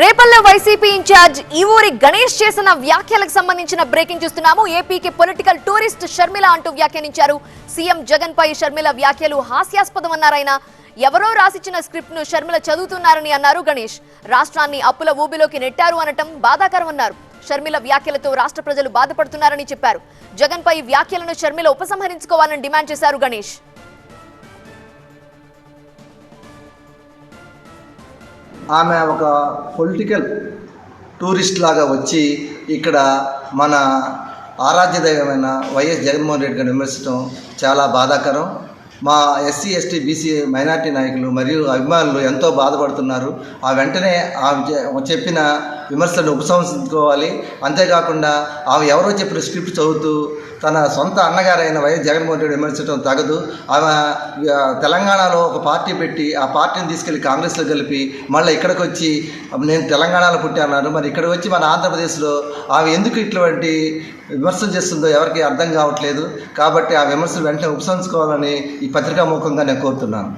రేపల్లో YCP incharge Eevuri Ganesh చేసిన వ్యాఖ్యలకు సంబంధించిన బ్రేకింగ్ చూస్తున్నాము. ఏపీకి పొలిటికల్ టూరిస్ట్ షర్మిల అంటూ వ్యాఖ్యానించారు. సీఎం జగన్ పై షర్మిల వ్యాఖ్యలు హాస్యాస్పదమన్నారాయన. ఎవరో రాసిచ్చిన స్క్రిప్ట్ ను షర్మిల చదువుతున్నారని అన్నారు గణేష్. రాష్ట్రాన్ని అప్పుల ఊబిలోకి నెట్టారు అనటం బాధాకరమన్నారు. షర్మిల వ్యాఖ్యలతో రాష్ట్ర ప్రజలు బాధపడుతున్నారని చెప్పారు. జగన్ పై వ్యాఖ్యలను షర్మిల ఉపసంహరించుకోవాలని డిమాండ్ చేశారు గణేష్. ఆమె ఒక పొలిటికల్ టూరిస్ట్ లాగా వచ్చి ఇక్కడ మన ఆరాధ్య దైవమైన వైఎస్ జగన్మోహన్ రెడ్డి గారిని విమర్శించడం చాలా బాధాకరం. మా ఎస్సీ ఎస్టీ బీసీ మైనార్టీ నాయకులు మరియు అభిమానులు ఎంతో బాధపడుతున్నారు. ఆ వెంటనే ఆమె చెప్పిన విమర్శలను ఉపసంహరించుకోవాలి. అంతేకాకుండా ఆమె ఎవరో చెప్పిన స్క్రిప్ట్ చదువుతూ తన సొంత అన్నగారైన వైఎస్ జగన్మోహన్ రెడ్డి విమర్శించడం తగదు. ఆమె తెలంగాణలో ఒక పార్టీ పెట్టి ఆ పార్టీని తీసుకెళ్లి కాంగ్రెస్లో కలిపి మళ్ళీ ఇక్కడికి వచ్చి నేను తెలంగాణలో పుట్టాను, మరి ఇక్కడికి వచ్చి మన ఆంధ్రప్రదేశ్లో ఆమె ఎందుకు ఇటువంటి విమర్శలు చేస్తుందో ఎవరికి అర్థం కావట్లేదు. కాబట్టి ఆ విమర్శలు వెంటనే ఉపసంహరించుకోవాలని ఈ పత్రికా ముఖంగా నేను కోరుతున్నాను.